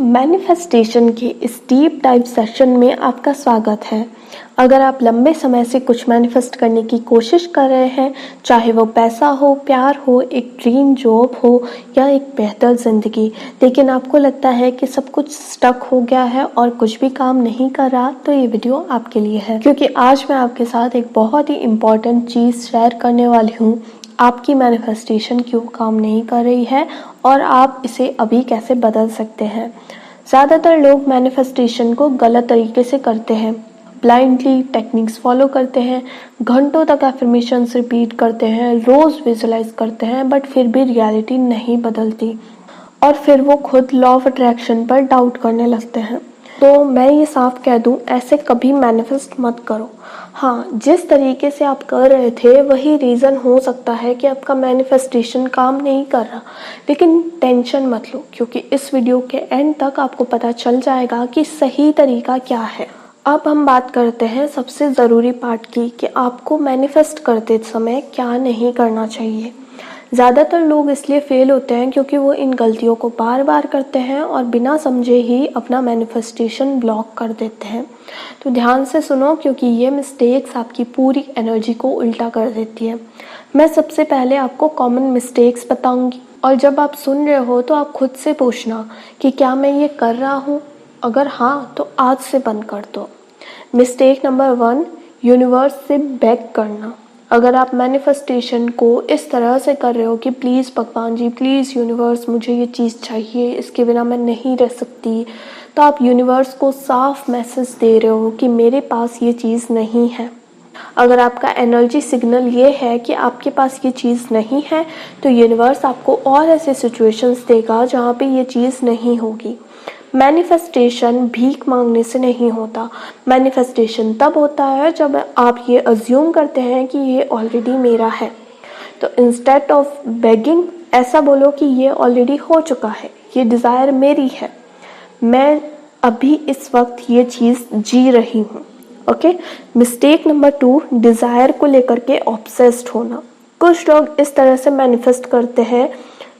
Manifestation के इस deep dive session में आपका स्वागत है। अगर आप लंबे समय से कुछ मैनिफेस्ट करने की कोशिश कर रहे हैं, चाहे वो पैसा हो, प्यार हो, एक ड्रीम जॉब हो या एक बेहतर ज़िंदगी, लेकिन आपको लगता है कि सब कुछ स्टक हो गया है और कुछ भी काम नहीं कर रहा, तो ये वीडियो आपके लिए है। क्योंकि आज मैं आपके साथ एक बहुत ही इम्पॉर्टेंट चीज़ शेयर करने वाली हूँ। आपकी मैनिफेस्टेशन क्यों काम नहीं कर रही है और आप इसे अभी कैसे बदल सकते हैं। ज़्यादातर लोग मैनिफेस्टेशन को गलत तरीके से करते हैं, ब्लाइंडली टेक्निक्स फॉलो करते हैं, घंटों तक एफर्मेशंस रिपीट करते हैं, रोज़ विजुलाइज करते हैं, बट फिर भी रियलिटी नहीं बदलती और फिर वो खुद लॉ ऑफ अट्रैक्शन पर डाउट करने लगते हैं। तो मैं ये साफ कह दूं, ऐसे कभी मैनिफेस्ट मत करो। हाँ, जिस तरीके से आप कर रहे थे वही रीज़न हो सकता है कि आपका मैनिफेस्टेशन काम नहीं कर रहा, लेकिन टेंशन मत लो, क्योंकि इस वीडियो के एंड तक आपको पता चल जाएगा कि सही तरीका क्या है। अब हम बात करते हैं सबसे ज़रूरी पार्ट की, कि आपको मैनिफेस्ट करते समय क्या नहीं करना चाहिए। ज़्यादातर लोग इसलिए फेल होते हैं क्योंकि वो इन गलतियों को बार बार करते हैं और बिना समझे ही अपना मैनिफेस्टेशन ब्लॉक कर देते हैं। तो ध्यान से सुनो, क्योंकि ये मिस्टेक्स आपकी पूरी एनर्जी को उल्टा कर देती है। मैं सबसे पहले आपको कॉमन मिस्टेक्स बताऊंगी और जब आप सुन रहे हो तो आप खुद से पूछना कि क्या मैं ये कर रहा हूँ। अगर हाँ, तो आज से बंद कर दो। मिस्टेक नंबर 1, यूनिवर्स से बेग करना। अगर आप मैनिफेस्टेशन को इस तरह से कर रहे हो कि प्लीज़ भगवान जी, प्लीज़ यूनिवर्स, मुझे ये चीज़ चाहिए, इसके बिना मैं नहीं रह सकती, तो आप यूनिवर्स को साफ मैसेज दे रहे हो कि मेरे पास ये चीज़ नहीं है। अगर आपका एनर्जी सिग्नल ये है कि आपके पास ये चीज़ नहीं है, तो यूनिवर्स आपको और ऐसे सिचुएशंस देगा जहाँ पे ये चीज़ नहीं होगी। मैनिफेस्टेशन भीख मांगने से नहीं होता। मैनिफेस्टेशन तब होता है जब आप ये अज्यूम करते हैं कि ये ऑलरेडी मेरा है। तो इंस्टेड ऑफ बेगिंग, ऐसा बोलो कि ये ऑलरेडी हो चुका है, ये डिज़ायर मेरी है, मैं अभी इस वक्त ये चीज़ जी रही हूँ। ओके। मिस्टेक नंबर 2, डिज़ायर को लेकर के ऑब्सेस्ड होना। कुछ लोग इस तरह से मैनिफेस्ट करते हैं,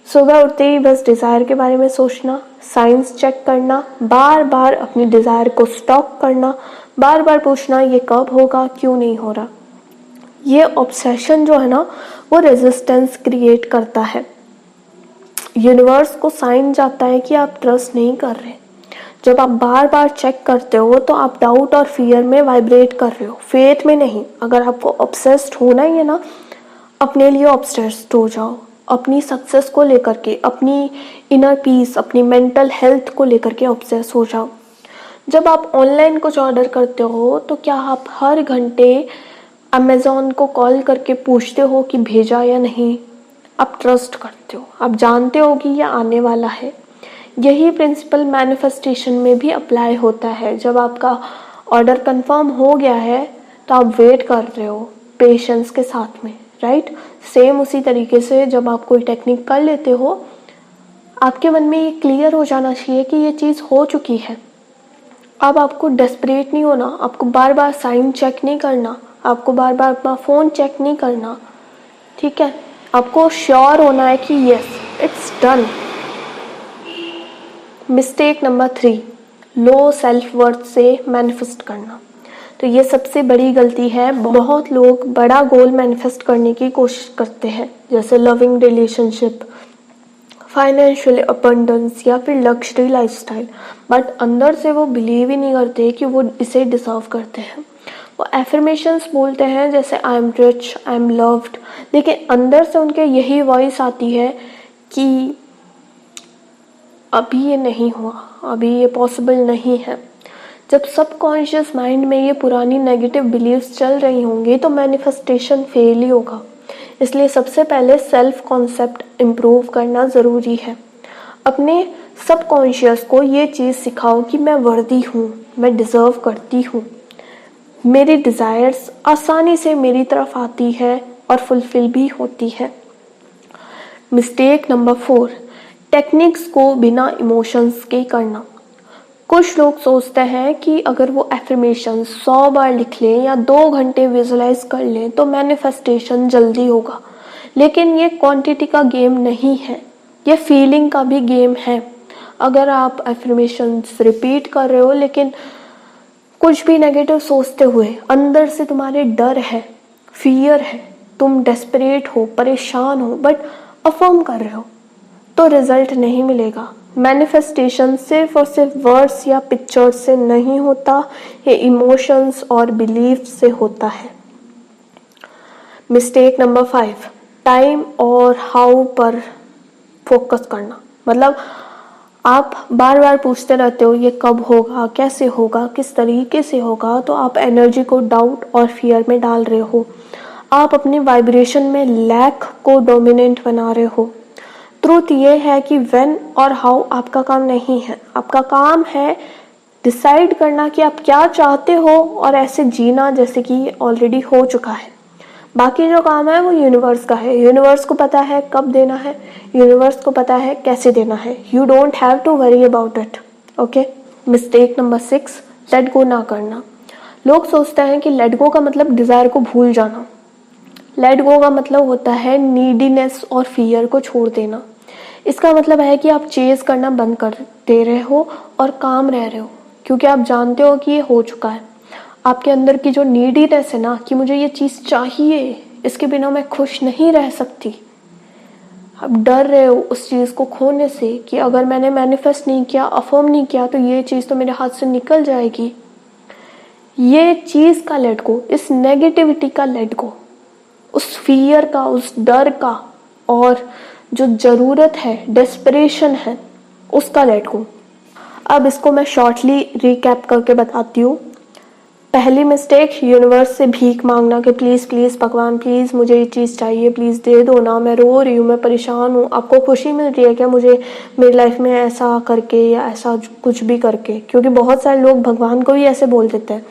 सुबह उठते ही बस डिज़ायर के बारे में सोचना, साइंस चेक करना, बार बार अपनी डिज़ायर को स्टॉक करना, बार बार पूछना ये कब होगा, क्यों नहीं हो रहा। ये ऑब्सेशन जो है ना, वो रेजिस्टेंस क्रिएट करता है। यूनिवर्स को साइन जाता है कि आप ट्रस्ट नहीं कर रहे। जब आप बार बार चेक करते हो तो आप डाउट और फियर में वाइब्रेट कर रहे हो, फेथ में नहीं। अगर आपको ऑब्सेस्ड होना ही है ना, अपने लिए ऑब्सेस्ड हो जाओ, अपनी सक्सेस को लेकर के, अपनी इनर पीस, अपनी मेंटल हेल्थ को लेकर के ऑब्सेस हो जाओ। जब आप ऑनलाइन कुछ ऑर्डर करते हो तो क्या आप हर घंटे अमेज़ॉन को कॉल करके पूछते हो कि भेजा या नहीं? आप ट्रस्ट करते हो, आप जानते हो कि यह आने वाला है। यही प्रिंसिपल मैनिफेस्टेशन में भी अप्लाई होता है। जब आपका ऑर्डर कंफर्म हो गया है तो आप वेट कर रहे हो पेशेंस के साथ में, राइट। सेम उसी तरीके से जब आप कोई टेक्निक कर लेते हो, आपके मन में ये क्लियर हो जाना चाहिए कि ये चीज़ हो चुकी है। अब आपको डेस्परेट नहीं होना, आपको बार बार साइन चेक नहीं करना, आपको बार बार अपना फ़ोन चेक नहीं करना, ठीक है। आपको श्योर होना है कि yes, it's done. Mistake number 3, low self worth से मैनिफेस्ट करना। तो ये सबसे बड़ी गलती है। बहुत लोग बड़ा गोल मैनिफेस्ट करने की कोशिश करते हैं, जैसे लविंग रिलेशनशिप, फाइनेंशियल अबंडेंस या फिर लग्जरी लाइफस्टाइल, बट अंदर से वो बिलीव ही नहीं करते कि वो इसे डिजर्व करते हैं। वो एफर्मेशंस बोलते हैं जैसे I am rich, I am loved, लेकिन अंदर से उनके यही वॉइस आती है कि अभी ये नहीं हुआ, अभी ये पॉसिबल नहीं है। जब सबकॉन्शियस माइंड में ये पुरानी नेगेटिव बिलीव्स चल रही होंगी तो मैनिफेस्टेशन फेल ही होगा। इसलिए सबसे पहले सेल्फ कॉन्सेप्ट इम्प्रूव करना ज़रूरी है। अपने सबकॉन्शियस को ये चीज़ सिखाओ कि मैं वर्दी हूँ, मैं डिज़र्व करती हूँ, मेरी डिज़ायर्स आसानी से मेरी तरफ आती है और फुलफिल भी होती है। मिस्टेक नंबर 4, टेक्निक्स को बिना इमोशंस के करना। कुछ लोग सोचते हैं कि अगर वो एफर्मेशन 100 बार लिख लें या 2 घंटे विजुलाइज कर लें तो मैनिफेस्टेशन जल्दी होगा, लेकिन ये क्वांटिटी का गेम नहीं है, ये फीलिंग का भी गेम है। अगर आप अफर्मेशंस रिपीट कर रहे हो लेकिन कुछ भी नेगेटिव सोचते हुए अंदर से तुम्हारे डर है, फियर है, तुम डेस्परेट हो, परेशान हो, बट अफर्म कर रहे हो, तो रिजल्ट नहीं मिलेगा। मैनिफेस्टेशन सिर्फ और सिर्फ वर्ड्स या पिक्चर्स से नहीं होता, ये इमोशंस और बिलीफ से होता है। मिस्टेक नंबर 5, टाइम और हाउ पर फोकस करना। मतलब आप बार बार पूछते रहते हो ये कब होगा, कैसे होगा, किस तरीके से होगा, तो आप एनर्जी को डाउट और फियर में डाल रहे हो। आप अपने वाइब्रेशन में लैक को डोमिनेंट बना रहे हो। ट्रूथ ये है कि व्हेन और हाउ आपका काम नहीं है। आपका काम है डिसाइड करना कि आप क्या चाहते हो और ऐसे जीना जैसे कि ऑलरेडी हो चुका है। बाकी जो काम है वो यूनिवर्स का है। यूनिवर्स को पता है कब देना है, यूनिवर्स को पता है कैसे देना है। You don't have to worry about it. Okay. Mistake number 6, let go ना करना। लोग सोचते हैं कि लेट गो का मतलब डिजायर को भूल जाना। लेट गो का मतलब होता है नीडीनेस और फियर को छोड़ देना। इसका मतलब है कि आप चेज करना बंद कर दे रहे हो और काम रह रहे हो, क्योंकि आप जानते हो कि ये हो चुका है। आपके अंदर की जो नीडीनेस है ना, कि मुझे ये चीज़ चाहिए, इसके बिना मैं खुश नहीं रह सकती, आप डर रहे हो उस चीज़ को खोने से कि अगर मैंने मैनिफेस्ट नहीं किया, अफर्म नहीं किया, तो ये चीज़ तो मेरे हाथ से निकल जाएगी। ये चीज़ का लेट गो, इस नेगेटिविटी का लेट गो, उस फियर का, उस डर का, और जो ज़रूरत है, डेस्परेशन है, उसका लेट गो। अब इसको मैं शॉर्टली रिकैप करके बताती हूँ। पहली मिस्टेक, यूनिवर्स से भीख मांगना कि प्लीज़ प्लीज़ भगवान प्लीज़ मुझे ये चीज़ चाहिए, प्लीज़ दे दो ना, मैं रो रही हूँ, मैं परेशान हूँ, आपको खुशी मिल रही है क्या मुझे मेरी लाइफ में ऐसा करके या ऐसा कुछ भी करके। क्योंकि बहुत सारे लोग भगवान को भी ऐसे बोल देते हैं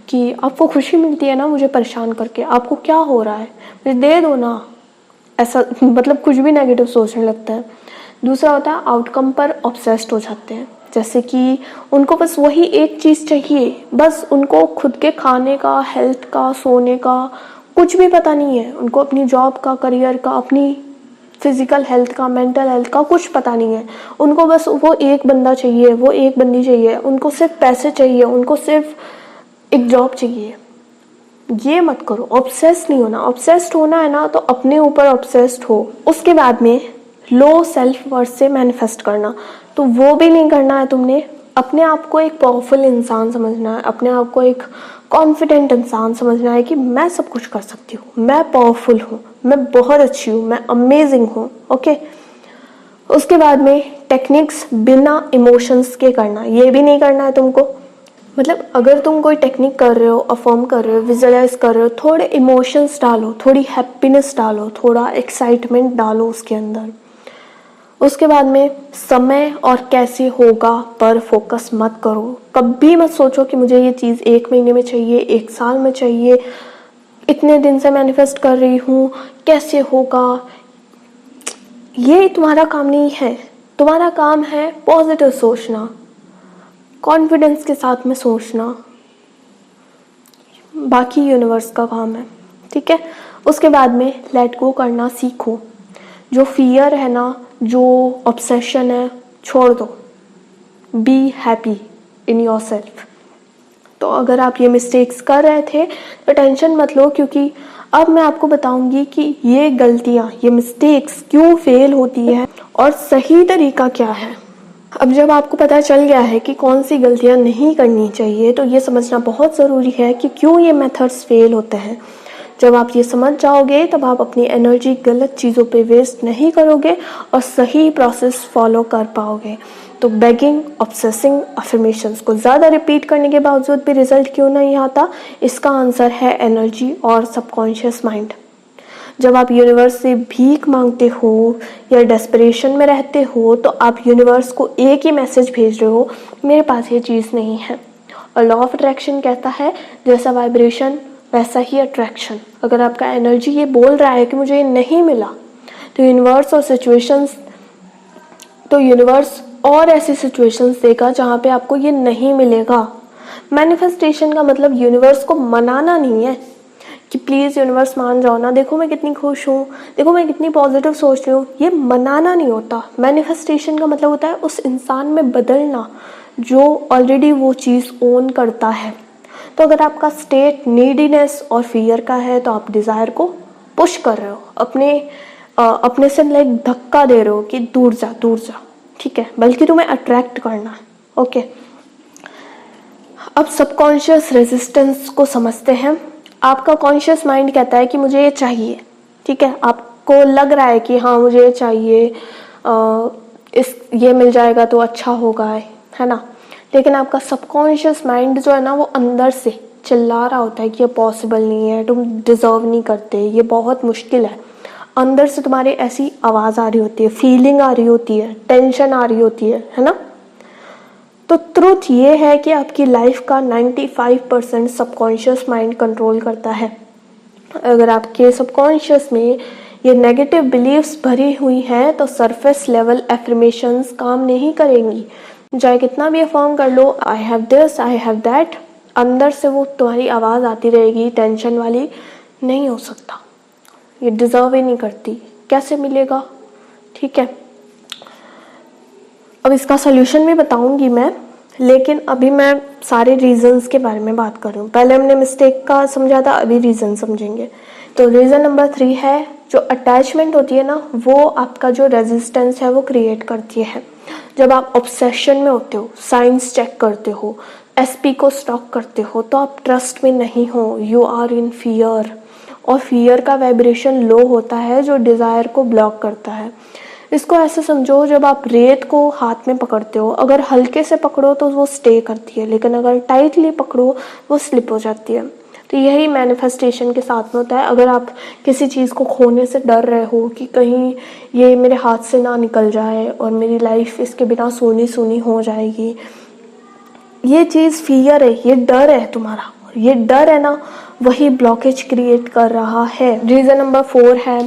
कि आपको खुशी मिलती है ना मुझे परेशान करके, आपको क्या हो रहा है, मुझे दे दो ना, ऐसा मतलब कुछ भी नेगेटिव सोचने लगता है। दूसरा होता है आउटकम पर ऑब्सेस्ड हो जाते हैं, जैसे कि उनको बस वही एक चीज़ चाहिए, बस उनको खुद के खाने का, हेल्थ का, सोने का कुछ भी पता नहीं है, उनको अपनी जॉब का, करियर का, अपनी फिजिकल हेल्थ का, मेंटल हेल्थ का कुछ पता नहीं है। उनको बस वो एक बंदा चाहिए, वो एक बंदी चाहिए, उनको सिर्फ पैसे चाहिए, उनको सिर्फ एक जॉब चाहिए। ये मत करो, ऑब्सेस्ड नहीं होना। ऑब्सेस्ड होना है ना तो अपने ऊपर ऑब्सेस्ड हो। उसके बाद में लो सेल्फ वर्थ से मैनिफेस्ट करना, तो वो भी नहीं करना है तुमने। अपने आप को एक पावरफुल इंसान समझना है, अपने आप को एक कॉन्फिडेंट इंसान समझना है कि मैं सब कुछ कर सकती हूँ, मैं पावरफुल हूँ, मैं बहुत अच्छी हूँ, मैं अमेजिंग हूँ। ओके। उसके बाद में टेक्निक्स बिना इमोशंस के करना, ये भी नहीं करना है तुमको। मतलब अगर तुम कोई टेक्निक कर रहे हो, अफर्म कर रहे हो, विजुअलाइज कर रहे हो, थोड़े इमोशंस डालो, थोड़ी हैप्पीनेस डालो, थोड़ा एक्साइटमेंट डालो उसके अंदर। उसके बाद में समय और कैसे होगा पर फोकस मत करो। कभी मत सोचो कि मुझे ये चीज़ 1 महीने में चाहिए, 1 साल में चाहिए, इतने दिन से मैनिफेस्ट कर रही हूँ, कैसे होगा। ये तुम्हारा काम नहीं है। तुम्हारा काम है पॉजिटिव सोचना, कॉन्फिडेंस के साथ में सोचना, बाकी यूनिवर्स का काम है। ठीक है। उसके बाद में लेट गो करना सीखो। जो फियर है ना, जो ऑब्सेशन है, छोड़ दो। Be happy in your self. तो अगर आप ये मिस्टेक्स कर रहे थे तो टेंशन मत लो, क्योंकि अब मैं आपको बताऊंगी कि ये गलतियां, ये मिस्टेक्स क्यों फेल होती है और सही तरीका क्या है। अब जब आपको पता चल गया है कि कौन सी गलतियां नहीं करनी चाहिए, तो ये समझना बहुत ज़रूरी है कि क्यों ये मेथड्स फेल होते हैं। जब आप ये समझ जाओगे तब आप अपनी एनर्जी गलत चीज़ों पे वेस्ट नहीं करोगे और सही प्रोसेस फॉलो कर पाओगे। तो बेगिंग, ऑब्सेसिंग, अफर्मेशंस को ज़्यादा रिपीट करने के बावजूद भी रिजल्ट क्यों नहीं आता, इसका आंसर है एनर्जी और सबकॉन्शियस माइंड। जब आप यूनिवर्स से भीख मांगते हो या डेस्परेशन में रहते हो, तो आप यूनिवर्स को एक ही मैसेज भेज रहे हो, मेरे पास ये चीज़ नहीं है। और लॉ ऑफ अट्रैक्शन कहता है जैसा वाइब्रेशन वैसा ही अट्रैक्शन। अगर आपका एनर्जी ये बोल रहा है कि मुझे ये नहीं मिला, तो यूनिवर्स और ऐसी सिचुएशंस देगा जहाँ पे आपको ये नहीं मिलेगा। मैनिफेस्टेशन का मतलब यूनिवर्स को मनाना नहीं है। कि प्लीज़ यूनिवर्स मान जाओ ना, देखो मैं कितनी खुश हूँ, देखो मैं कितनी पॉजिटिव सोच रही हूँ। ये मनाना नहीं होता। मैनिफेस्टेशन का मतलब होता है उस इंसान में बदलना जो ऑलरेडी वो चीज़ ओन करता है। तो अगर आपका स्टेट नीडीनेस और फियर का है तो आप डिज़ायर को पुश कर रहे हो, अपने से लाइक धक्का दे रहे हो कि दूर जा दूर जा, ठीक है, बल्कि तुम्हें अट्रैक्ट करना है। ओके, अब सबकॉन्शियस रेजिस्टेंस को समझते हैं। आपका कॉन्शियस माइंड कहता है कि मुझे ये चाहिए, ठीक है, आपको लग रहा है कि हाँ मुझे ये चाहिए, ये मिल जाएगा तो अच्छा होगा, है ना। लेकिन आपका सबकॉन्शियस माइंड जो है ना वो अंदर से चिल्ला रहा होता है कि ये पॉसिबल नहीं है, तुम डिजर्व नहीं करते, ये बहुत मुश्किल है। अंदर से तुम्हारी ऐसी आवाज़ आ रही होती है, फीलिंग आ रही होती है, टेंशन आ रही होती है ना। तो ट्रुथ ये है कि आपकी लाइफ का 95% सबकॉन्शियस माइंड कंट्रोल करता है। अगर आपके सबकॉन्शियस में ये नेगेटिव बिलीव्स भरी हुई हैं तो सरफेस लेवल एफर्मेशंस काम नहीं करेंगी। चाहे कितना भी अफर्म कर लो, I have this, I have that, अंदर से वो तुम्हारी आवाज़ आती रहेगी टेंशन वाली, नहीं हो सकता, ये डिजर्व ही नहीं करती, कैसे मिलेगा, ठीक है। अब इसका सोल्यूशन भी बताऊंगी मैं, लेकिन अभी मैं सारे रीजंस के बारे में बात कर रही हूँ। पहले हमने मिस्टेक का समझा था, अभी रीजन समझेंगे। तो रीजन नंबर 3 है जो अटैचमेंट होती है ना, वो आपका जो रेजिस्टेंस है वो क्रिएट करती है। जब आप ऑब्सेशन में होते हो, साइंस चेक करते हो, एसपी को स्टॉक करते हो, तो आप ट्रस्ट में नहीं हो, यू आर इन फियर। और फियर का वाइब्रेशन लो होता है जो डिजायर को ब्लॉक करता है। इसको ऐसे समझो, जब आप रेत को हाथ में पकड़ते हो, अगर हल्के से पकड़ो तो वो स्टे करती है, लेकिन अगर टाइटली पकड़ो वो स्लिप हो जाती है। तो यही मैनिफेस्टेशन के साथ में होता है। अगर आप किसी चीज़ को खोने से डर रहे हो कि कहीं ये मेरे हाथ से ना निकल जाए और मेरी लाइफ इसके बिना सूनी सूनी हो जाएगी, ये चीज़ फियर है, ये डर है तुम्हारा, ये डर है ना, वही ब्लॉकेज क्रिएट कर रहा है। रीज़न नंबर 4 है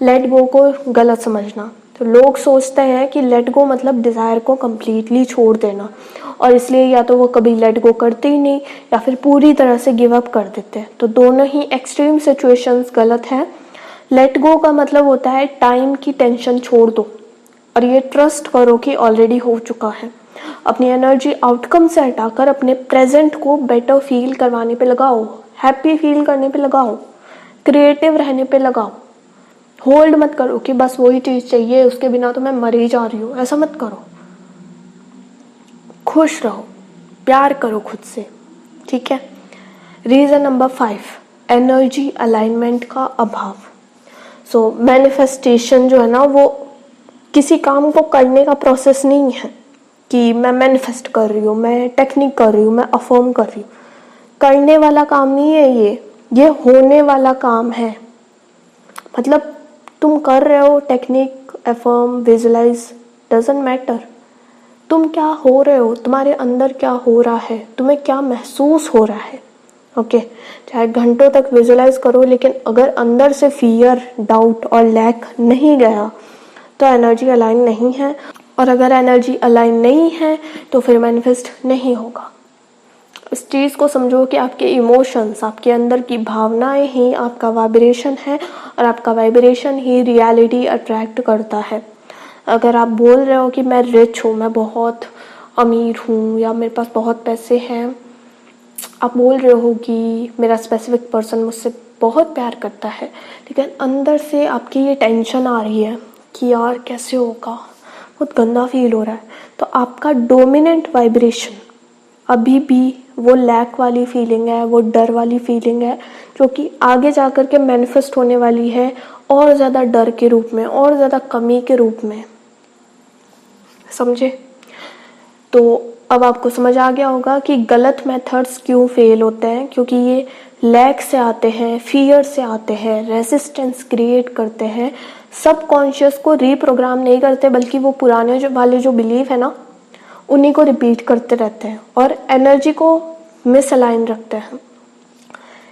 लेट गो को गलत समझना। तो लोग सोचते हैं कि लेट गो मतलब डिज़ायर को कम्प्लीटली छोड़ देना, और इसलिए या तो वो कभी लेट गो करते ही नहीं या फिर पूरी तरह से गिव अप कर देते हैं। तो दोनों ही एक्सट्रीम सिचुएशंस गलत है। लेट गो का मतलब होता है टाइम की टेंशन छोड़ दो और ये ट्रस्ट करो कि ऑलरेडी हो चुका है। अपनी एनर्जी आउटकम से हटाकर अपने प्रेजेंट को बेटर फील करवाने पे लगाओ, हैप्पी फील करने पे लगाओ, क्रिएटिव रहने पे लगाओ। होल्ड मत करो कि बस वही चीज चाहिए, उसके बिना तो मैं मर ही जा रही हूँ, ऐसा मत करो। खुश रहो, प्यार करो खुद से, ठीक है। रीजन नंबर 5 एनर्जी अलाइनमेंट का अभाव। सो मैनिफेस्टेशन जो है ना वो किसी काम को करने का प्रोसेस नहीं है कि मैं मैनिफेस्ट कर रही हूँ, मैं टेक्निक कर रही हूँ, मैं अफर्म कर रही हूँ। करने वाला काम नहीं है ये होने वाला काम है। मतलब तुम कर रहे हो technique, affirm, visualise, doesn't matter. तुम क्या हो रहे हो, तुम्हारे अंदर क्या हो रहा है, तुम्हें क्या महसूस हो रहा है। ओके, चाहे घंटों तक विजुलाइज करो, लेकिन अगर अंदर से फियर, डाउट और लैक नहीं गया तो एनर्जी अलाइन नहीं है, और अगर एनर्जी अलाइन नहीं है तो फिर मैनिफेस्ट नहीं होगा। इस चीज़ को समझो कि आपके इमोशंस, आपके अंदर की भावनाएं ही आपका वाइब्रेशन है, और आपका वाइब्रेशन ही रियलिटी अट्रैक्ट करता है। अगर आप बोल रहे हो कि मैं रिच हूँ, मैं बहुत अमीर हूँ, या मेरे पास बहुत पैसे हैं, आप बोल रहे हो कि मेरा स्पेसिफिक पर्सन मुझसे बहुत प्यार करता है, लेकिन अंदर से आपकी ये टेंशन आ रही है कि यार कैसे होगा, बहुत गंदा फील हो रहा है, तो आपका डोमिनेंट वाइब्रेशन अभी भी वो लैक वाली फीलिंग है, वो डर वाली फीलिंग है, जो कि आगे जाकर के मैनिफेस्ट होने वाली है और ज़्यादा डर के रूप में, और ज़्यादा कमी के रूप में। समझे? तो अब आपको समझ आ गया होगा कि गलत मेथड्स क्यों फेल होते हैं, क्योंकि ये लैक से आते हैं, फियर से आते हैं, रेजिस्टेंस क्रिएट करते हैं, सबकॉन्शियस को रीप्रोग्राम नहीं करते, बल्कि वो पुराने वाले जो बिलीफ है ना उन्हीं को रिपीट करते रहते हैं और एनर्जी को मिसअलाइन रखते हैं।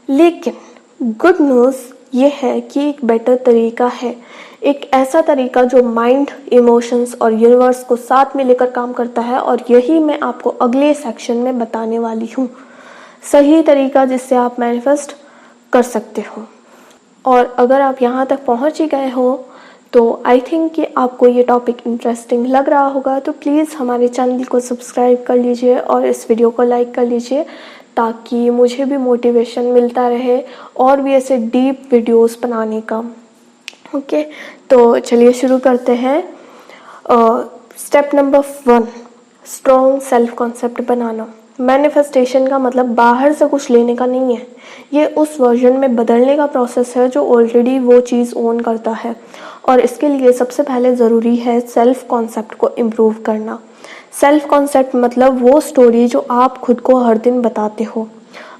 लेकिन गुड न्यूज़ ये है कि एक बेटर तरीका है, एक ऐसा तरीका जो माइंड, इमोशंस और यूनिवर्स को साथ में लेकर काम करता है, और यही मैं आपको अगले सेक्शन में बताने वाली हूँ। सही तरीका जिससे आप मैनिफेस्ट कर सकते हो। और अगर आप यहाँ तक पहुँच ही गए हो तो आई थिंक कि आपको ये टॉपिक इंटरेस्टिंग लग रहा होगा, तो प्लीज़ हमारे चैनल को सब्सक्राइब कर लीजिए और इस वीडियो को लाइक कर लीजिए, ताकि मुझे भी मोटिवेशन मिलता रहे और भी ऐसे डीप वीडियोस बनाने का। ओके, तो चलिए शुरू करते हैं। Step number 1, strong self concept बनाना। मैनिफेस्टेशन का मतलब बाहर से कुछ लेने का नहीं है, ये उस वर्जन में बदलने का प्रोसेस है जो ऑलरेडी वो चीज़ ओन करता है। और इसके लिए सबसे पहले ज़रूरी है सेल्फ कॉन्सेप्ट को इम्प्रूव करना। सेल्फ कॉन्सेप्ट मतलब वो स्टोरी जो आप खुद को हर दिन बताते हो।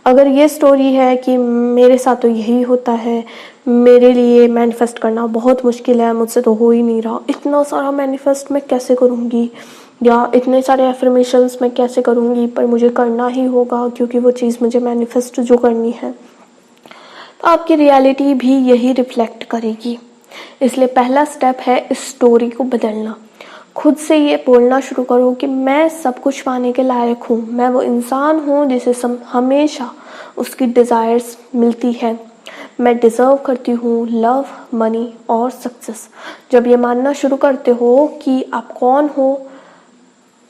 अगर ये स्टोरी है कि मेरे साथ तो यही होता है, मेरे लिए मैनिफेस्ट करना बहुत मुश्किल है, मुझसे तो हो ही नहीं रहा, इतना सारा मैनिफेस्ट मैं कैसे करूँगी, या इतने सारे एफर्मेशंस मैं कैसे करूँगी, पर मुझे करना ही होगा क्योंकि वो चीज़ मुझे मैनिफेस्ट जो करनी है, तो आपकी रियलिटी भी यही रिफ्लेक्ट करेगी। इसलिए पहला स्टेप है इस स्टोरी को बदलना। खुद से ये बोलना शुरू करो कि मैं सब कुछ पाने के लायक हूँ, मैं वो इंसान हूँ जिसे हमेशा उसकी डिज़ायर्स मिलती है, मैं डिज़र्व करती हूँ लव, मनी और सक्सेस। जब ये मानना शुरू करते हो कि आप कौन हो,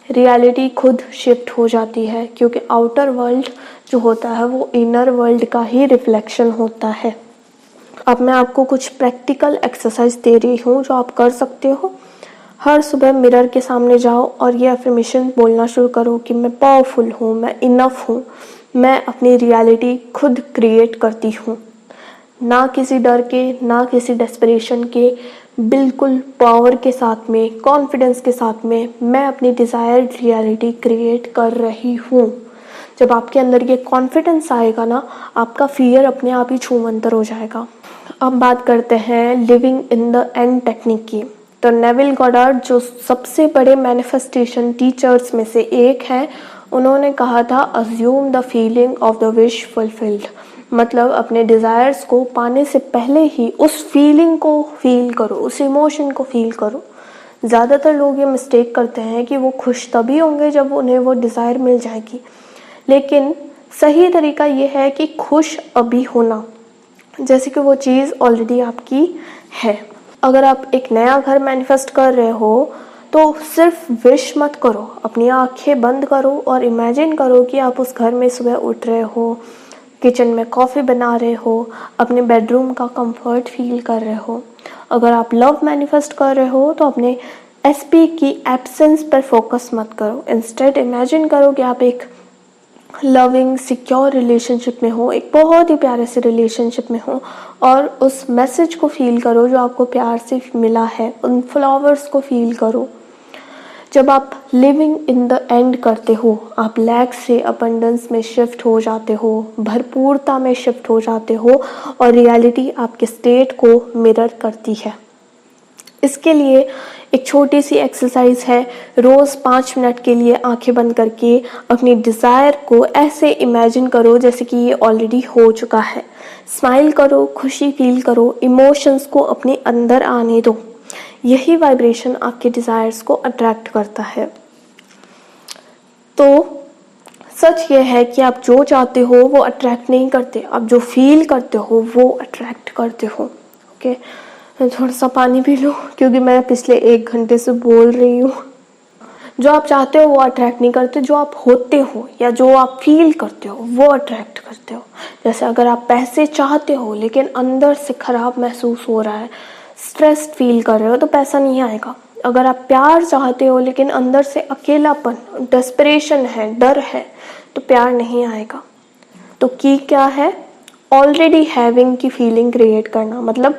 रियलिटी खुद शिफ्ट हो जाती है, क्योंकि आउटर वर्ल्ड जो होता है वो इनर वर्ल्ड का ही रिफ्लेक्शन होता है। अब मैं आपको कुछ प्रैक्टिकल एक्सरसाइज दे रही हूँ जो आप कर सकते हो। हर सुबह मिरर के सामने जाओ और ये अफर्मेशन बोलना शुरू करो कि मैं पावरफुल हूँ, मैं इनफ हूँ, मैं अपनी रियलिटी खुद क्रिएट करती हूँ। ना किसी डर के, ना किसी डेस्परेशन के, बिल्कुल पावर के साथ में, कॉन्फिडेंस के साथ में मैं अपनी डिज़ायर्ड रियलिटी क्रिएट कर रही हूँ। जब आपके अंदर ये कॉन्फिडेंस आएगा ना, आपका फियर अपने आप ही छूमंतर हो जाएगा। अब बात करते हैं living in the end technique की। तो नेविल गॉडार्ड जो सबसे बड़े मैनिफेस्टेशन टीचर्स में से एक हैं, उन्होंने कहा था assume the feeling of the wish fulfilled. मतलब अपने डिज़ायर्स को पाने से पहले ही उस फीलिंग को फील करो, उस इमोशन को फील करो। ज़्यादातर लोग ये मिस्टेक करते हैं कि वो खुश तभी होंगे जब उन्हें वो डिज़ायर मिल जाएगी, लेकिन सही तरीका ये है कि खुश अभी होना, जैसे कि वो चीज़ ऑलरेडी आपकी है। अगर आप एक नया घर मैनिफेस्ट कर रहे हो तो सिर्फ विश मत करो, अपनी आंखें बंद करो और इमेजिन करो कि आप उस घर में सुबह उठ रहे हो, किचन में कॉफ़ी बना रहे हो, अपने बेडरूम का कंफर्ट फील कर रहे हो। अगर आप लव मैनिफेस्ट कर रहे हो तो अपने एसपी की एब्सेंस पर फोकस मत करो, इंस्टेड इमेजिन करो कि आप एक लविंग सिक्योर रिलेशनशिप में हो, एक बहुत ही प्यारे से रिलेशनशिप में हो, और उस मैसेज को फील करो जो आपको प्यार से मिला है, उन फ्लावर्स को फील करो। जब आप लिविंग इन द एंड करते हो, आप लैक से अबंडेंस में शिफ्ट हो जाते हो, भरपूरता में शिफ्ट हो जाते हो, और रियलिटी आपके स्टेट को मिरर करती है। इसके लिए एक छोटी सी एक्सरसाइज है, रोज़ 5 मिनट के लिए आंखें बंद करके अपनी डिज़ायर को ऐसे इमेजिन करो जैसे कि ये ऑलरेडी हो चुका है। स्माइल करो, खुशी फील करो, इमोशंस को अपने अंदर आने दो। यही वाइब्रेशन आपके डिज़ायर्स को अट्रैक्ट करता है। तो सच ये है कि आप जो चाहते हो वो अट्रैक्ट नहीं करते, आप जो फील करते हो वो अट्रैक्ट करते हो। ओके, थोड़ा सा पानी पी लो क्योंकि मैं पिछले 1 घंटे से बोल रही हूँ। जो आप चाहते हो वो अट्रैक्ट नहीं करते, जो आप होते हो या जो आप फील करते हो वो अट्रैक्ट करते हो। जैसे अगर आप पैसे चाहते हो लेकिन अंदर से खराब महसूस हो रहा है, स्ट्रेस्ड फील कर रहे हो, तो पैसा नहीं आएगा। अगर आप प्यार चाहते हो लेकिन अंदर से अकेलापन, डेस्परेशन है, डर है, तो प्यार नहीं आएगा। तो की क्या है, ऑलरेडी हैविंग की फीलिंग क्रिएट करना, मतलब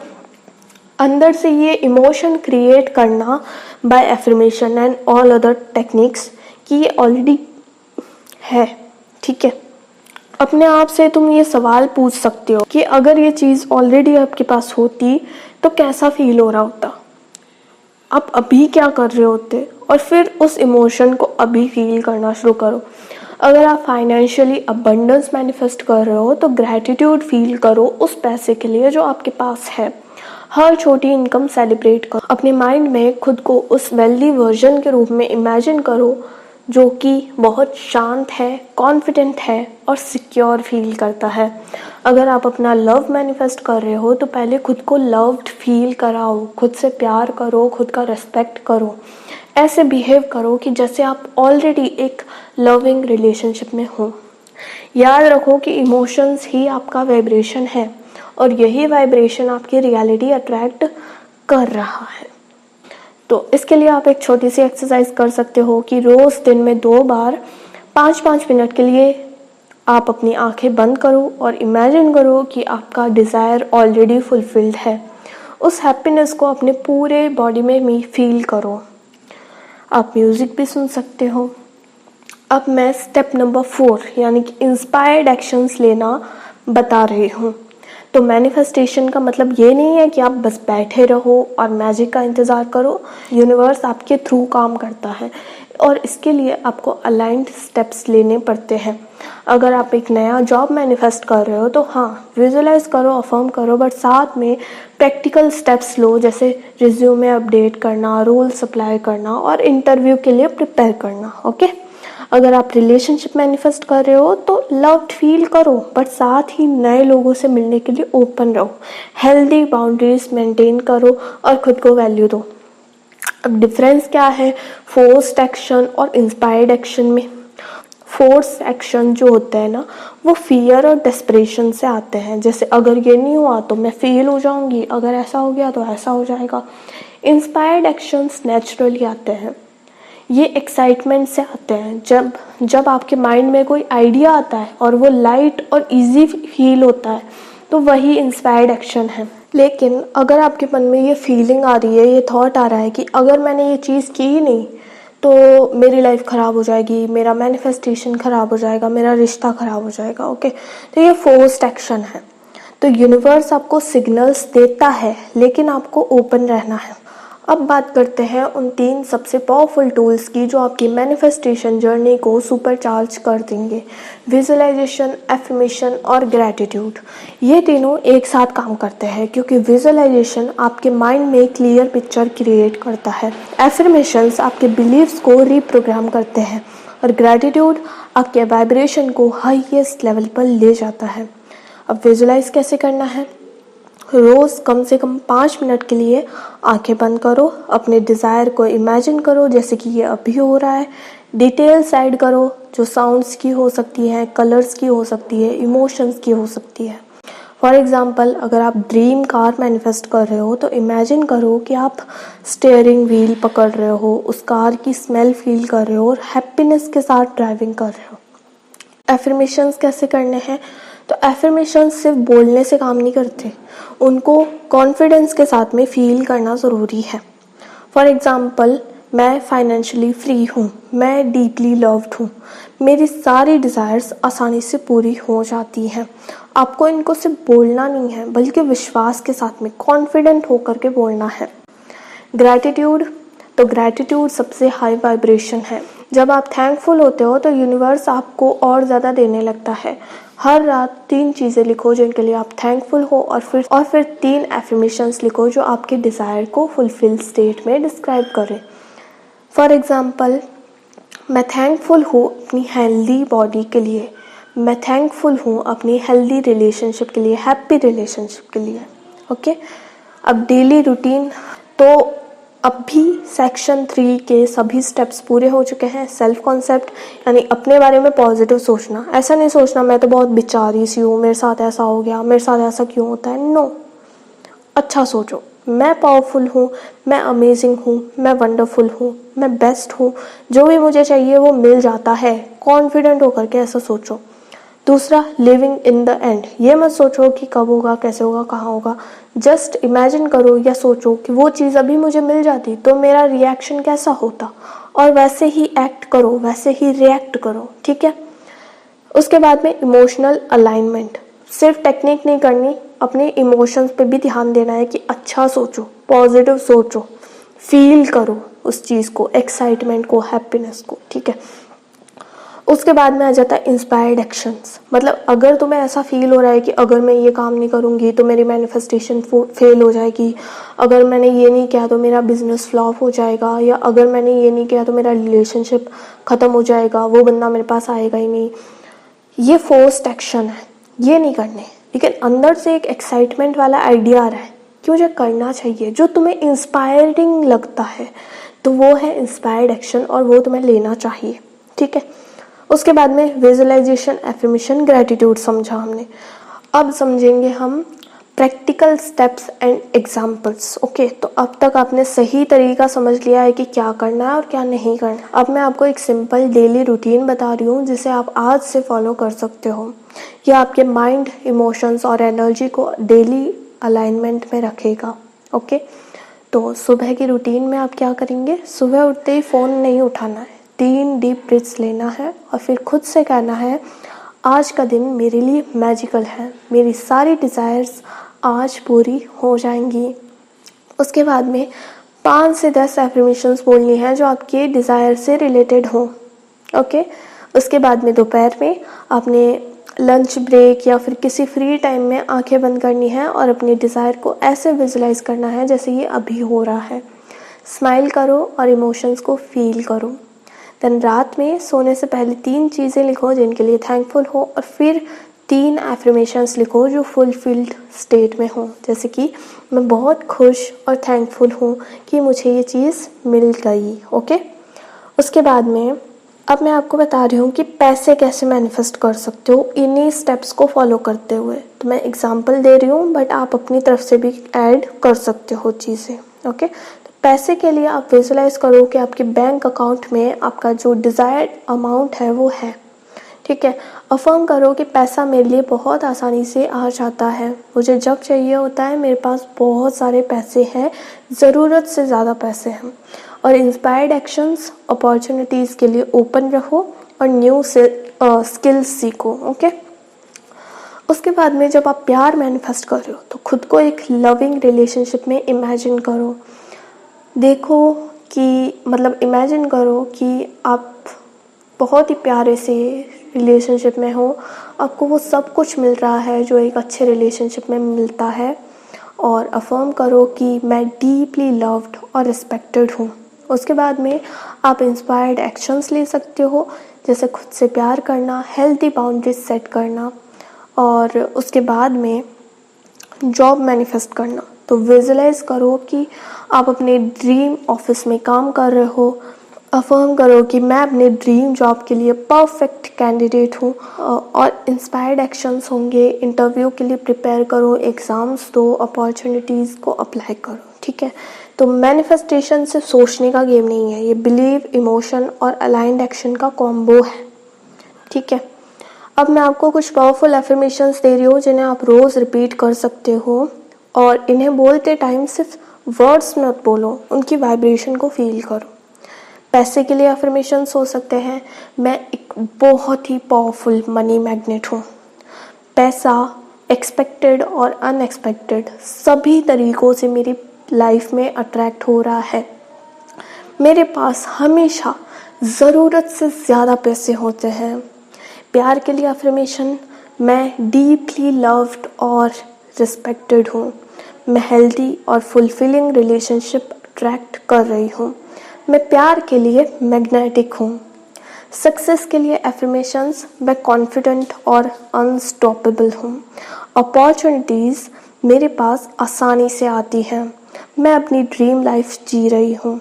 अंदर से ये इमोशन क्रिएट करना by affirmation and all other techniques कि ये ऑलरेडी है। ठीक है, अपने आप से तुम ये सवाल पूछ सकते हो कि अगर ये चीज़ ऑलरेडी आपके पास होती तो कैसा फील हो रहा होता, आप अभी क्या कर रहे होते, और फिर उस इमोशन को अभी फील करना शुरू करो। अगर आप फाइनेंशियली अबंडेंस मैनिफेस्ट कर रहे हो तो ग्रैटिट्यूड फील करो उस पैसे के लिए जो आपके पास है। हर छोटी इनकम सेलिब्रेट करो, अपने माइंड में खुद को उस वेल्दी वर्जन के रूप में इमेजिन करो जो कि बहुत शांत है, कॉन्फिडेंट है और सिक्योर फील करता है। अगर आप अपना लव मैनिफेस्ट कर रहे हो तो पहले खुद को लव्ड फील कराओ, खुद से प्यार करो, खुद का रिस्पेक्ट करो, ऐसे बिहेव करो कि जैसे आप ऑलरेडी एक लविंग रिलेशनशिप में हो। याद रखो कि इमोशंस ही आपका वाइब्रेशन है और यही वाइब्रेशन आपकी रियलिटी अट्रैक्ट कर रहा है। तो इसके लिए आप एक छोटी सी एक्सरसाइज कर सकते हो कि रोज दिन में 2 बार 5-5 मिनट के लिए आप अपनी आंखें बंद करो और इमेजिन करो कि आपका डिज़ायर ऑलरेडी फुलफिल्ड है। उस हैप्पीनेस को अपने पूरे बॉडी में फील करो। आप म्यूज़िक भी सुन सकते हो। अब मैं स्टेप नंबर 4 यानी कि इंस्पायर्ड एक्शंस लेना बता रही हूँ। तो मैनिफेस्टेशन का मतलब ये नहीं है कि आप बस बैठे रहो और मैजिक का इंतज़ार करो। यूनिवर्स आपके थ्रू काम करता है और इसके लिए आपको अलाइंड स्टेप्स लेने पड़ते हैं। अगर आप एक नया जॉब मैनिफेस्ट कर रहे हो तो हाँ, विजुअलाइज करो, अफर्म करो, बट साथ में प्रैक्टिकल स्टेप्स लो, जैसे रिज्यूमे अपडेट करना, रोल्स अप्लाई करना और इंटरव्यू के लिए प्रिपेयर करना। ओके। अगर आप रिलेशनशिप मैनिफेस्ट कर रहे हो तो लव्ड फील करो, बट साथ ही नए लोगों से मिलने के लिए ओपन रहो। हेल्दी बाउंड्रीज मेंटेन करो और खुद को वैल्यू दो। अब डिफरेंस क्या है फोर्स्ड एक्शन और इंस्पायर्ड एक्शन में? फोर्स एक्शन जो होता है ना, वो फियर और डेस्परेशन से आते हैं। जैसे अगर ये नहीं हुआ तो मैं फेल हो जाऊंगी, अगर ऐसा हो गया तो ऐसा हो जाएगा। इंस्पायर्ड एक्शंस नेचुरली आते हैं, ये एक्साइटमेंट से आते हैं। जब आपके माइंड में कोई आइडिया आता है और वो लाइट और इजी फील होता है तो वही इंस्पायर्ड एक्शन है। लेकिन अगर आपके मन में ये फीलिंग आ रही है, ये थॉट आ रहा है कि अगर मैंने ये चीज़ की ही नहीं तो मेरी लाइफ ख़राब हो जाएगी, मेरा मैनिफेस्टेशन ख़राब हो जाएगा, मेरा रिश्ता ख़राब हो जाएगा, ओके, तो ये फोर्स्ड एक्शन है। तो यूनिवर्स आपको सिग्नल्स देता है लेकिन आपको ओपन रहना है। अब बात करते हैं उन 3 सबसे पावरफुल टूल्स की जो आपकी मैनिफेस्टेशन जर्नी को सुपरचार्ज कर देंगे। विजुअलाइजेशन, एफर्मेशन और ग्रैटिट्यूड। ये तीनों एक साथ काम करते हैं क्योंकि विजुअलाइजेशन आपके माइंड में क्लियर पिक्चर क्रिएट करता है, एफर्मेशंस आपके बिलीव्स को रिप्रोग्राम करते हैं और ग्रैटिट्यूड आपके वाइब्रेशन को हाईएस्ट लेवल पर ले जाता है। अब विजुअलाइज कैसे करना है? रोज़ कम से कम 5 मिनट के लिए आंखें बंद करो, अपने डिज़ायर को इमेजिन करो जैसे कि ये अभी हो रहा है। डिटेल्स ऐड करो जो साउंड्स की हो सकती है, कलर्स की हो सकती है, इमोशंस की हो सकती है। फॉर एग्ज़ाम्पल, अगर आप ड्रीम कार मैनिफेस्ट कर रहे हो तो इमेजिन करो कि आप स्टीयरिंग व्हील पकड़ रहे हो, उस कार की स्मेल फील कर रहे हो और हैप्पीनेस के साथ ड्राइविंग कर रहे हो। एफर्मेशंस कैसे करने हैं? तो एफर्मेशंस सिर्फ बोलने से काम नहीं करते, उनको कॉन्फिडेंस के साथ में फील करना ज़रूरी है। फॉर एग्ज़ाम्पल, मैं फाइनेंशियली फ्री हूँ, मैं डीपली लव्ड हूँ, मेरी सारी डिज़ायर्स आसानी से पूरी हो जाती हैं। आपको इनको सिर्फ बोलना नहीं है बल्कि विश्वास के साथ में कॉन्फिडेंट होकर के बोलना है। ग्रैटिट्यूड, तो ग्रैटिट्यूड सबसे हाई वाइब्रेशन है। जब आप थैंकफुल होते हो तो यूनिवर्स आपको और ज़्यादा देने लगता है। हर रात 3 चीज़ें लिखो जिनके लिए आप थैंकफुल हो और फिर 3 एफर्मेशंस लिखो जो आपके डिज़ायर को फुलफिल स्टेट में डिस्क्राइब करें। फॉर एग्ज़ाम्पल, मैं थैंकफुल हूँ अपनी हेल्दी बॉडी के लिए, मैं थैंकफुल हूँ अपनी हेल्दी रिलेशनशिप के लिए, हैप्पी रिलेशनशिप के लिए। ओके। अब डेली रूटीन, तो अब भी सेक्शन 3 के सभी स्टेप्स पूरे हो चुके हैं। सेल्फ कॉन्सेप्ट यानी अपने बारे में पॉजिटिव सोचना। ऐसा नहीं सोचना मैं तो बहुत बेचारी सी हूँ, मेरे साथ ऐसा हो गया, मेरे साथ ऐसा क्यों होता है। नो, अच्छा सोचो, मैं पावरफुल हूँ, मैं अमेजिंग हूँ, मैं वंडरफुल हूँ, मैं बेस्ट हूँ, जो भी मुझे चाहिए वो मिल जाता है। कॉन्फिडेंट होकर के ऐसा सोचो। दूसरा, लिविंग इन द एंड। ये मत सोचो कि कब होगा, कैसे होगा, कहाँ होगा। जस्ट इमेजिन करो या सोचो कि वो चीज़ अभी मुझे मिल जाती तो मेरा रिएक्शन कैसा होता, और वैसे ही एक्ट करो, वैसे ही रिएक्ट करो। ठीक है। उसके बाद में इमोशनल अलाइनमेंट। सिर्फ टेक्निक नहीं करनी, अपने इमोशंस पे भी ध्यान देना है कि अच्छा सोचो, पॉजिटिव सोचो, फील करो उस चीज़ को, एक्साइटमेंट को, हैप्पीनेस को। ठीक है। उसके बाद में आ जाता है इंस्पायर्ड एक्शंस। मतलब अगर तुम्हें ऐसा फील हो रहा है कि अगर मैं ये काम नहीं करूँगी तो मेरी मैनिफेस्टेशन फेल हो जाएगी, अगर मैंने ये नहीं किया तो मेरा बिजनेस फ्लॉप हो जाएगा, या अगर मैंने ये नहीं किया तो मेरा रिलेशनशिप ख़त्म हो जाएगा, वो बंदा मेरे पास आएगा ही नहीं, ये फोर्स्ड एक्शन है, ये नहीं करने। लेकिन अंदर से एक एक्साइटमेंट वाला आइडिया आ रहा है कि मुझे करना चाहिए, जो तुम्हें इंस्पायरिंग लगता है, तो वो है इंस्पायर्ड एक्शन और वो तुम्हें लेना चाहिए। ठीक है। उसके बाद में विजुअलाइजेशन, एफर्मेशन, ग्रैटिट्यूड समझा हमने। अब समझेंगे हम practical steps and examples. Okay, तो अब तक आपने सही तरीका समझ लिया है कि क्या करना है और क्या नहीं करना। अब मैं आपको एक सिंपल डेली रूटीन बता रही हूँ जिसे आप आज से फॉलो कर सकते हो। यह आपके माइंड, इमोशंस और एनर्जी को डेली अलाइनमेंट में रखेगा। ओके, तो सुबह की रूटीन में आप क्या करेंगे? सुबह उठते ही फ़ोन नहीं उठाना है, 3 डीप ब्रीथ्स लेना है और फिर खुद से कहना है आज का दिन मेरे लिए मैजिकल है, मेरी सारी डिज़ायर्स आज पूरी हो जाएंगी। उसके बाद में 5 से 10 एफर्मेशंस बोलनी है जो आपके डिज़ायर से रिलेटेड हो। ओके, उसके बाद में दोपहर में आपने लंच ब्रेक या फिर किसी फ्री टाइम में आंखें बंद करनी है और अपने डिज़ायर को ऐसे विजुलाइज करना है जैसे ये अभी हो रहा है। स्माइल करो और इमोशंस को फील करो। देन रात में सोने से पहले 3 चीज़ें लिखो जिनके लिए थैंकफुल हो और फिर 3 एफर्मेशंस लिखो जो फुलफिल्ड स्टेट में हो, जैसे कि मैं बहुत खुश और थैंकफुल हूँ कि मुझे ये चीज़ मिल गई। ओके, उसके बाद में अब मैं आपको बता रही हूँ कि पैसे कैसे मैनिफेस्ट कर सकते हो इन्हीं स्टेप्स को फॉलो करते हुए। तो मैं एग्जांपल दे रही हूँ बट आप अपनी तरफ से भी ऐड कर सकते हो चीज़ें। ओके, तो पैसे के लिए आप विजुलाइज करो कि आपके बैंक अकाउंट में आपका जो डिज़ायर्ड अमाउंट है वो है। ठीक है, अफर्म करो कि पैसा मेरे लिए बहुत आसानी से आ जाता है, मुझे जब चाहिए होता है, मेरे पास बहुत सारे पैसे हैं, ज़रूरत से ज़्यादा पैसे हैं। और इंस्पायर्ड एक्शंस, अपॉर्चुनिटीज़ के लिए ओपन रहो और न्यू स्किल्स सीखो। ओके, उसके बाद में जब आप प्यार मैनिफेस्ट कर रहे हो तो खुद को एक लविंग रिलेशनशिप में इमेजिन करो। देखो कि मतलब इमेजिन करो कि आप बहुत ही प्यारे से रिलेशनशिप में हो, आपको वो सब कुछ मिल रहा है जो एक अच्छे रिलेशनशिप में मिलता है, और अफर्म करो कि मैं डीपली लव्ड और रिस्पेक्टेड हूँ। उसके बाद में आप इंस्पायर्ड एक्शंस ले सकते हो, जैसे खुद से प्यार करना, हेल्दी बाउंड्रीज सेट करना, और उसके बाद में जॉब मैनिफेस्ट करना। तो विजुलाइज करो कि आप अपने ड्रीम ऑफिस में काम कर रहे हो, अफर्म करो कि मैं अपने ड्रीम जॉब के लिए परफेक्ट कैंडिडेट हूँ। और इंस्पायर्ड एक्शंस होंगे, इंटरव्यू के लिए प्रिपेयर करो, एग्ज़ाम्स दो, अपॉर्चुनिटीज़ को अप्लाई करो। ठीक है, तो मैनिफेस्टेशन सिर्फ सोचने का गेम नहीं है, ये बिलीव, इमोशन और अलाइंड एक्शन का कॉम्बो है। ठीक है, अब मैं आपको कुछ पावरफुल एफर्मेशंस दे रही हूँ जिन्हें आप रोज़ रिपीट कर सकते हो, और इन्हें बोलते टाइम सिर्फ वर्ड्स मत बोलो, उनकी वाइब्रेशन को फील करो। पैसे के लिए अफर्मेशंस हो सकते हैं, मैं एक बहुत ही पावरफुल मनी मैग्नेट हूँ। पैसा एक्सपेक्टेड और अनएक्सपेक्टेड सभी तरीक़ों से मेरी लाइफ में अट्रैक्ट हो रहा है। मेरे पास हमेशा ज़रूरत से ज़्यादा पैसे होते हैं। प्यार के लिए अफर्मेशन, मैं डीपली लव्ड और रिस्पेक्टेड हूँ। मैं हेल्दी और फुलफिलिंग रिलेशनशिप अट्रैक्ट कर रही हूँ। मैं प्यार के लिए मैग्नेटिक हूँ। सक्सेस के लिए एफर्मेशंस, मैं कॉन्फिडेंट और अनस्टॉपेबल हूँ। अपॉर्चुनिटीज़ मेरे पास आसानी से आती हैं। मैं अपनी ड्रीम लाइफ जी रही हूँ।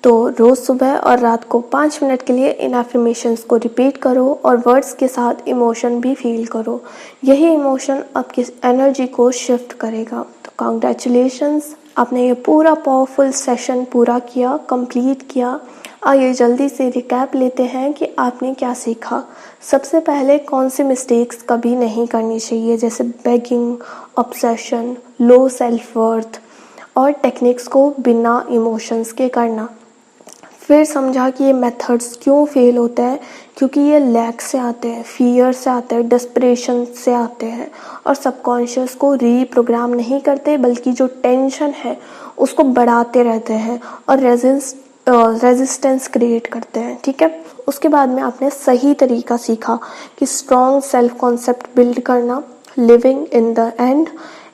तो रोज़ सुबह और रात को 5 मिनट के लिए इन एफर्मेशंस को रिपीट करो और वर्ड्स के साथ इमोशन भी फील करो। यही इमोशन आपकी एनर्जी को शिफ्ट करेगा। तो कांग्रेचुलेशंस, आपने ये पूरा पावरफुल सेशन पूरा किया, कंप्लीट किया। आइए जल्दी से रिकैप लेते हैं कि आपने क्या सीखा। सबसे पहले कौन सी मिस्टेक्स कभी नहीं करनी चाहिए, जैसे begging, obsession, low self worth और टेक्निक्स को बिना इमोशंस के करना। फिर समझा कि ये मेथड्स क्यों फेल होते हैं, क्योंकि ये लैक से आते हैं, फियर से आते हैं, डेस्परेशन से आते हैं और सबकॉन्शियस को रीप्रोग्राम नहीं करते, बल्कि जो टेंशन है उसको बढ़ाते रहते हैं और रेजिस्टेंस क्रिएट करते हैं, ठीक है। उसके बाद में आपने सही तरीका सीखा कि स्ट्रॉन्ग सेल्फ कॉन्सेप्ट बिल्ड करना, living in the end,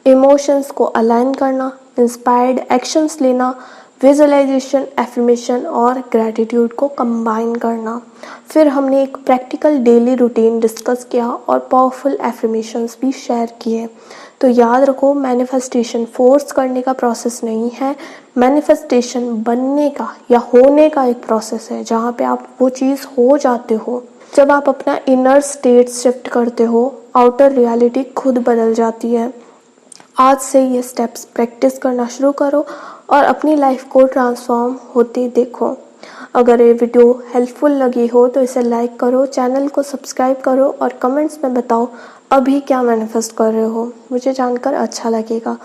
emotions को अलाइन करना, इंस्पायर्ड एक्शंस लेना, विजुअलाइजेशन, एफर्मेशन और ग्रैटिट्यूड को कंबाइन करना। फिर हमने एक प्रैक्टिकल डेली रूटीन डिस्कस किया और पावरफुल एफर्मेशंस भी शेयर किए। तो याद रखो, मैनिफेस्टेशन फोर्स करने का प्रोसेस नहीं है, मैनिफेस्टेशन बनने का या होने का एक प्रोसेस है जहाँ पे आप वो चीज़ हो जाते हो। जब आप अपना इनर स्टेट शिफ्ट करते हो, आउटर रियलिटी खुद बदल जाती है। आज से ये स्टेप्स प्रैक्टिस करना शुरू करो और अपनी लाइफ को ट्रांसफॉर्म होते देखो। अगर ये वीडियो हेल्पफुल लगी हो तो इसे लाइक करो, चैनल को सब्सक्राइब करो और कमेंट्स में बताओ अभी क्या मैनिफेस्ट कर रहे हो, मुझे जानकर अच्छा लगेगा।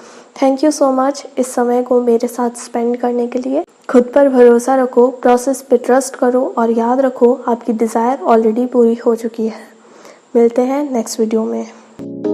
थैंक यू सो मच इस समय को मेरे साथ स्पेंड करने के लिए। खुद पर भरोसा रखो, प्रोसेस पे ट्रस्ट करो और याद रखो आपकी डिज़ायर ऑलरेडी पूरी हो चुकी है। मिलते हैं नेक्स्ट वीडियो में।